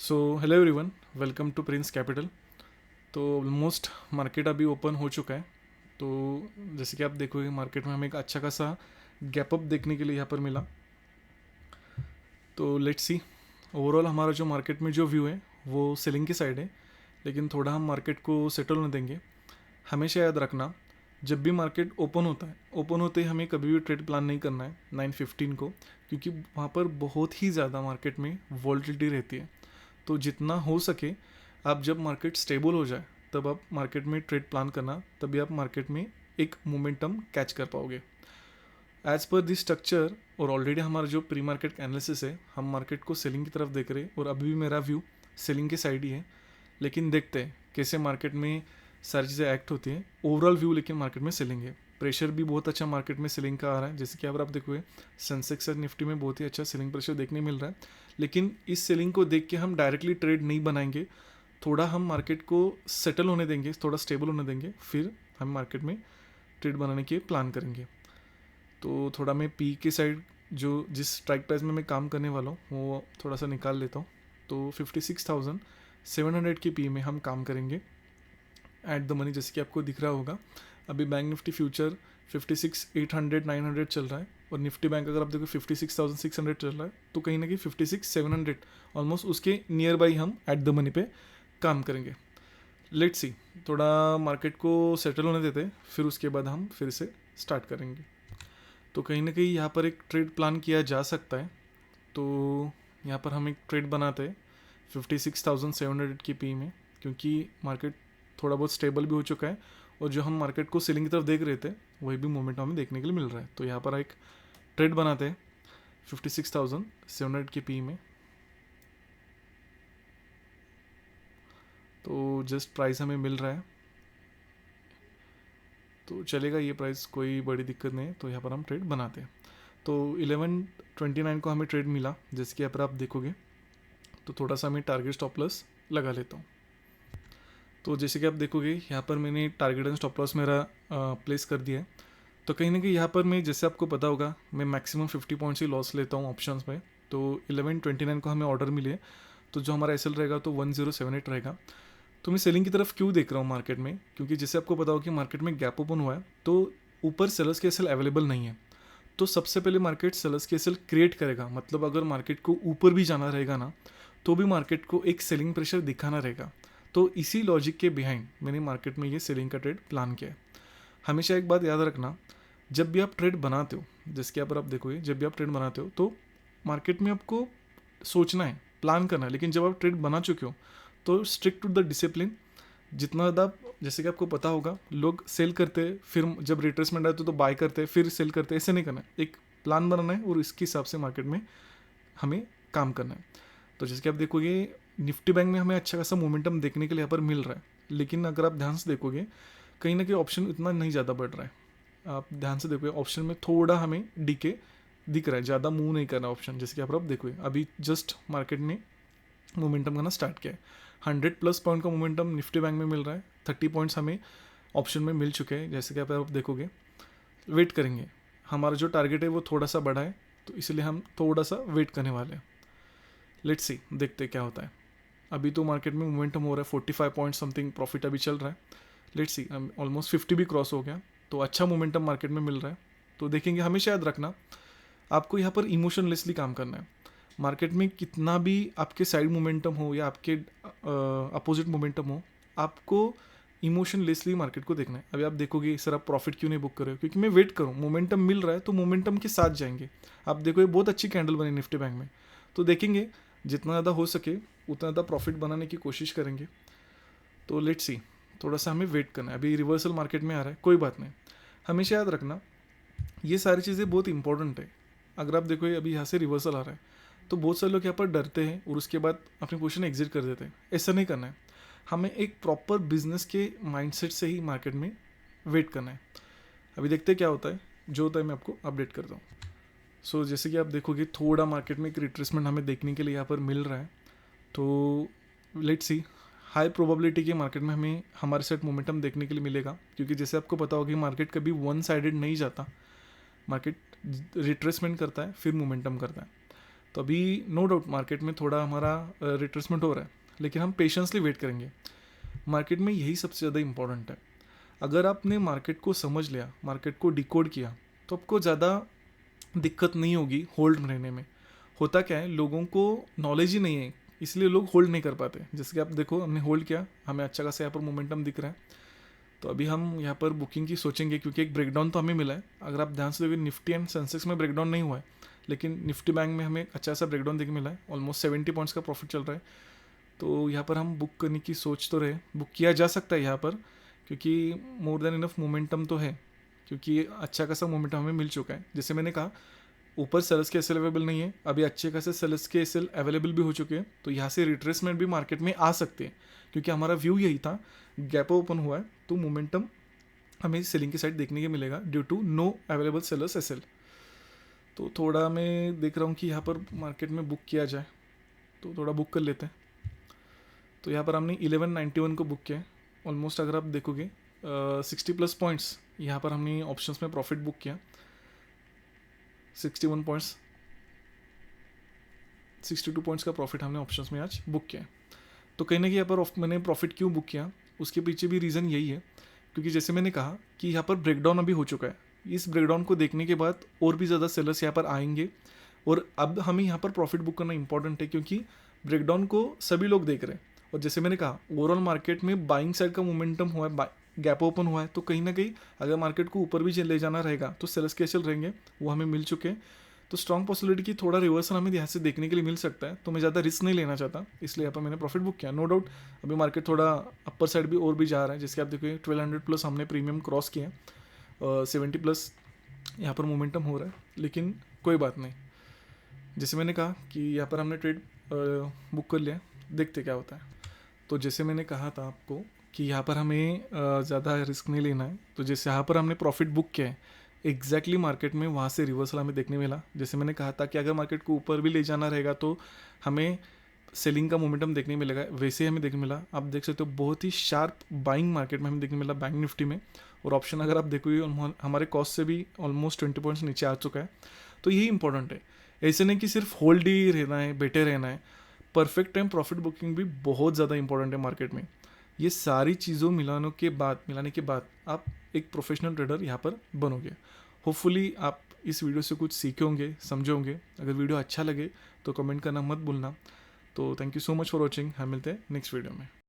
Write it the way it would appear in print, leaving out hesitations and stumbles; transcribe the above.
So hello everyone, welcome to Prince Capital. तो almost market अभी open हो चुका है। तो जैसे कि आप देखोगे मार्केट में हमें एक अच्छा खासा गैप अप देखने के लिए यहाँ पर मिला। तो लेट्स सी, ओवरऑल हमारा जो मार्केट में जो व्यू है वो सेलिंग की साइड है, लेकिन थोड़ा हम मार्केट को सेटल होने देंगे। हमेशा याद रखना, जब भी मार्केट ओपन होता है, ओपन होते ही हमें कभी भी ट्रेड प्लान नहीं करना है 9:15 को, क्योंकि वहाँ पर बहुत ही ज़्यादा मार्केट में वॉल्टिलिटी रहती है। तो जितना हो सके आप जब मार्केट स्टेबल हो जाए तब आप मार्केट में ट्रेड प्लान करना, तभी आप मार्केट में एक मोमेंटम कैच कर पाओगे एज पर दिस स्ट्रक्चर। और ऑलरेडी हमारा जो प्री मार्केट एनालिसिस है, हम मार्केट को सेलिंग की तरफ देख रहे हैं और अभी भी मेरा व्यू सेलिंग की साइड ही है। लेकिन देखते हैं कैसे मार्केट में सारी चीज़ें एक्ट होती हैं। ओवरऑल व्यू लेकिन मार्केट में सेलिंग है। प्रेशर भी बहुत अच्छा मार्केट में सेलिंग का आ रहा है, जैसे कि अगर आप देखोगे सेंसेक्स और निफ्टी में बहुत ही अच्छा सेलिंग प्रेशर देखने मिल रहा है। लेकिन इस सेलिंग को देख के हम डायरेक्टली ट्रेड नहीं बनाएंगे, थोड़ा हम मार्केट को सेटल होने देंगे, थोड़ा स्टेबल होने देंगे, फिर हम मार्केट में ट्रेड बनाने के प्लान करेंगे। तो थोड़ा मैं पी के साइड जो जिस स्ट्राइक प्राइस में मैं काम करने वाला हूँ वो थोड़ा सा निकाल लेता हूँ। तो 56,700 की पी में हम काम करेंगे एट द मनी, जैसे कि आपको दिख रहा होगा। अभी बैंक निफ्टी फ्यूचर 56,800 900 चल रहा है, और निफ्टी बैंक अगर आप देखो 56,600 चल रहा है, तो कहीं ना कहीं 56,700 ऑलमोस्ट उसके नियर बाई हम एट द मनी पे काम करेंगे। लेट्स सी, थोड़ा मार्केट को सेटल होने देते हैं, फिर उसके बाद हम फिर से स्टार्ट करेंगे। तो कहीं ना कहीं यहाँ पर एक ट्रेड प्लान किया जा सकता है। तो यहाँ पर हम एक ट्रेड बनाते हैं 56,700 की पी में, क्योंकि मार्केट थोड़ा बहुत स्टेबल भी हो चुका है, और जो हम मार्केट को सेलिंग की तरफ देख रहे थे वही भी मोमेंट हमें देखने के लिए मिल रहा है। तो यहाँ पर एक ट्रेड बनाते हैं 56,700 की पी में। तो जस्ट प्राइस हमें मिल रहा है, तो चलेगा ये प्राइस, कोई बड़ी दिक्कत नहीं है। तो यहाँ पर हम ट्रेड बनाते हैं। तो 11:29 को हमें ट्रेड मिला, जैसे कि यहाँ पर आप देखोगे। तो थोड़ा सा मैं टारगेट स्टॉप लॉस लगा लेता हूँ। तो जैसे कि आप देखोगे यहाँ पर मैंने टारगेट एंड स्टॉप लॉस मेरा प्लेस कर दिया है। तो कहीं ना कहीं यहाँ पर मैं, जैसे आपको पता होगा, मैं मैक्सिमम 50 पॉइंट्स ही लॉस लेता हूँ ऑप्शंस में। तो 11:29 को हमें ऑर्डर मिले, तो जो हमारा एसएल रहेगा तो 1078 रहेगा। तो मैं सेलिंग की तरफ क्यों देख रहा हूँ मार्केट में, क्योंकि जैसे आपको पता हो कि मार्केट में गैप ओपन हुआ है, तो ऊपर सेलर्स के एसएल अवेलेबल नहीं है। तो सबसे पहले मार्केट सेलर्स के एसएल क्रिएट करेगा, मतलब अगर मार्केट को ऊपर भी जाना रहेगा ना, तो भी मार्केट को एक सेलिंग प्रेशर दिखाना रहेगा। तो इसी लॉजिक के बिहाइंड मैंने मार्केट में ये सेलिंग का ट्रेड प्लान किया है। हमेशा एक बात याद रखना, जब भी आप ट्रेड बनाते हो, जिसके यहाँ पर आप देखोगे, जब भी आप ट्रेड बनाते हो तो मार्केट में आपको सोचना है, प्लान करना है। लेकिन जब आप ट्रेड बना चुके हो तो स्ट्रिक्ट टू द डिसिप्लिन। जितना ज़्यादा, जैसे कि आपको पता होगा, लोग सेल करते हैं, फिर जब रिट्रेसमेंट आते तो बाय करते हैं, फिर सेल करते हैं, ऐसे नहीं करना है। एक प्लान बनाना है और इसके हिसाब से मार्केट में हमें काम करना है। तो जैसे कि आप देखोगे निफ्टी बैंक में हमें अच्छा खासा मोमेंटम देखने के लिए यहाँ पर मिल रहा है, लेकिन अगर आप ध्यान से देखोगे कहीं ना कहीं ऑप्शन इतना नहीं ज़्यादा बढ़ रहा है। आप ध्यान से देखोगे ऑप्शन में थोड़ा हमें डीके दिख रहा है, ज़्यादा मूव नहीं करना ऑप्शन। जैसे कि आप देखोगे अभी जस्ट मार्केट ने मोमेंटम करना स्टार्ट किया है। 100+ पॉइंट का मोमेंटम निफ्टी बैंक में मिल रहा है, 30 पॉइंट्स हमें ऑप्शन में मिल चुके हैं। जैसे कि आप देखोगे, वेट करेंगे, हमारा जो टारगेट है वो थोड़ा सा बड़ा है, तो इसलिए हम थोड़ा सा वेट करने वाले हैं। लेट्स सी, देखते क्या होता है। अभी तो मार्केट में मोमेंटम हो रहा है, 45 पॉइंट समथिंग प्रॉफिट अभी चल रहा है। लेट्स सी, ऑलमोस्ट 50 भी क्रॉस हो गया, तो अच्छा मोमेंटम मार्केट में मिल रहा है। तो देखेंगे, हमेशा याद रखना, आपको यहाँ पर इमोशनलेसली काम करना है। मार्केट में कितना भी आपके साइड मोमेंटम हो या आपके अपोजिट मोमेंटम हो, आपको इमोशनलेसली मार्केट को देखना है। अभी आप देखोगे सर आप प्रॉफिट क्यों नहीं बुक कर रहे हो, क्योंकि मैं वेट करूँ, मोमेंटम मिल रहा है तो मोमेंटम के साथ जाएंगे। आप देखो बहुत अच्छी कैंडल बनी निफ्टी बैंक में, तो देखेंगे जितना ज़्यादा हो सके उतना ज़्यादा प्रॉफिट बनाने की कोशिश करेंगे। तो लेट्स सी, थोड़ा सा हमें वेट करना है। अभी रिवर्सल मार्केट में आ रहा है, कोई बात नहीं। हमेशा याद रखना, ये सारी चीज़ें बहुत इंपॉर्टेंट है। अगर आप देखो अभी यहाँ से रिवर्सल आ रहा है, तो बहुत सारे लोग यहाँ पर डरते हैं और उसके बाद अपनी पोजीशन एग्जिट कर देते हैं। ऐसा नहीं करना है, हमें एक प्रॉपर बिजनेस के माइंडसेट से ही मार्केट में वेट करना है। अभी देखते हैं क्या होता है, जो होता है मैं आपको अपडेट करता हूँ। सो जैसे कि आप देखोगे थोड़ा मार्केट में एक रिट्रेसमेंट हमें देखने के लिए यहाँ पर मिल रहा है। तो लेट्स सी, हाई प्रोबेबिलिटी के मार्केट में हमें हमारे सेट मोमेंटम देखने के लिए मिलेगा, क्योंकि जैसे आपको पता होगा कि मार्केट कभी वन साइडेड नहीं जाता, मार्केट रिट्रेसमेंट करता है फिर मोमेंटम करता है। तो अभी नो डाउट मार्केट में थोड़ा हमारा रिट्रेसमेंट हो रहा है, लेकिन हम पेशेंसली वेट करेंगे। मार्केट में यही सबसे ज़्यादा इंपॉर्टेंट है। अगर आपने मार्केट को समझ लिया, मार्केट को डिकोड किया, तो आपको ज़्यादा दिक्कत नहीं होगी होल्ड रहने में। होता क्या है, लोगों को नॉलेज ही नहीं है, इसलिए लोग होल्ड नहीं कर पाते। जैसे कि आप देखो, हमने होल्ड किया, हमें अच्छा खासा यहाँ पर मोमेंटम दिख रहा है, तो अभी हम यहाँ पर बुकिंग की सोचेंगे, क्योंकि एक ब्रेकडाउन तो हमें मिला है। अगर आप ध्यान से देखिए, निफ्टी एंड सेंसेक्स में ब्रेकडाउन नहीं हुआ है, लेकिन निफ्टी बैंक में हमें अच्छा सा ब्रेकडाउन देखने मिला है। ऑलमोस्ट 70 पॉइंट्स का प्रॉफिट चल रहा है। तो यहाँ पर हम बुक करने की सोच तो रहे, बुक किया जा सकता है यहाँ पर, क्योंकि मोर देन इनफ मोमेंटम तो है, क्योंकि अच्छा खासा मोमेंटम हमें मिल चुका है। जैसे मैंने कहा, ऊपर सेल्स के एसएल अवेलेबल नहीं है, अभी अच्छे खासे सेल्स के एसएल अवेलेबल भी हो चुके हैं, तो यहाँ से रिट्रेसमेंट भी मार्केट में आ सकते हैं, क्योंकि हमारा व्यू यही था। गैप ओपन हुआ है तो मोमेंटम हमें सेलिंग की साइड देखने को मिलेगा due to no available sellers SL. तो थोड़ा मैं देख रहा हूँ कि यहाँ पर मार्केट में बुक किया जाए, तो थोड़ा बुक कर लेते हैं। तो यहाँ पर हमने 1191 को बुक किया है। ऑलमोस्ट अगर आप देखोगे 60 प्लस पॉइंट्स यहाँ पर हमने ऑप्शंस में प्रॉफिट बुक किया, 61 पॉइंट्स, 62 पॉइंट्स का प्रॉफिट हमने ऑप्शंस में आज बुक किया है। तो कहीं ना कहीं यहाँ पर मैंने प्रॉफिट क्यों बुक किया, उसके पीछे भी रीज़न यही है, क्योंकि जैसे मैंने कहा कि यहाँ पर ब्रेकडाउन अभी हो चुका है। इस ब्रेकडाउन को देखने के बाद और भी ज़्यादा सेलर्स यहाँ पर आएंगे, और अब हमें यहाँ पर प्रॉफिट बुक करना इंपॉर्टेंट है, क्योंकि ब्रेकडाउन को सभी लोग देख रहे हैं। और जैसे मैंने कहा, ओवरऑल मार्केट में बाइंग साइड का मोमेंटम हुआ है, गैप ओपन हुआ है, तो कहीं ना कहीं अगर मार्केट को ऊपर भी ले जाना रहेगा तो सेलर्स कैसे रहेंगे, वो हमें मिल चुके हैं। तो स्ट्रॉन्ग पॉसिबिलिटी की थोड़ा रिवर्सल हमें यहाँ से देखने के लिए मिल सकता है, तो मैं ज़्यादा रिस्क नहीं लेना चाहता, इसलिए यहाँ पर मैंने प्रॉफिट बुक किया। नो डाउट अभी मार्केट थोड़ा अपर साइड भी और भी जा रहा है, जैसे आप देखिए 1200 प्लस हमने प्रीमियम क्रॉस किया है, 70 प्लस यहाँ पर मोमेंटम हो रहा है, लेकिन कोई बात नहीं। जैसे मैंने कहा कि यहाँ पर हमने ट्रेड बुक कर लिया, देखते क्या होता है। तो जैसे मैंने कहा था आपको कि यहाँ पर हमें ज़्यादा रिस्क नहीं लेना है, तो जैसे यहाँ पर हमने प्रॉफिट बुक किया है, एग्जैक्टली मार्केट में वहाँ से रिवर्सल हमें देखने मिला। जैसे मैंने कहा था कि अगर मार्केट को ऊपर भी ले जाना रहेगा तो हमें सेलिंग का मोमेंटम देखने मिलेगा, वैसे हमें देखने मिला। आप देख सकते हो बहुत ही शार्प बाइंग मार्केट में हमें देखने मिला बैंक निफ्टी में, और ऑप्शन अगर आप देखोगे हमारे कॉस्ट से भी ऑलमोस्ट 20 पॉइंट्स नीचे आ चुका है। तो यही इंपॉर्टेंट है, ऐसे नहीं कि सिर्फ होल्ड ही रहना है, बैठे रहना है। परफेक्ट टाइम प्रॉफिट बुकिंग भी बहुत ज़्यादा इंपॉर्टेंट है मार्केट में। ये सारी चीज़ों मिलाने के बाद आप एक प्रोफेशनल ट्रेडर यहाँ पर बनोगे। होपफुली आप इस वीडियो से कुछ सीखे होंगे, समझे होंगे। अगर वीडियो अच्छा लगे तो कमेंट करना मत भूलना। तो thank you so much for watching, हम मिलते हैं नेक्स्ट वीडियो में।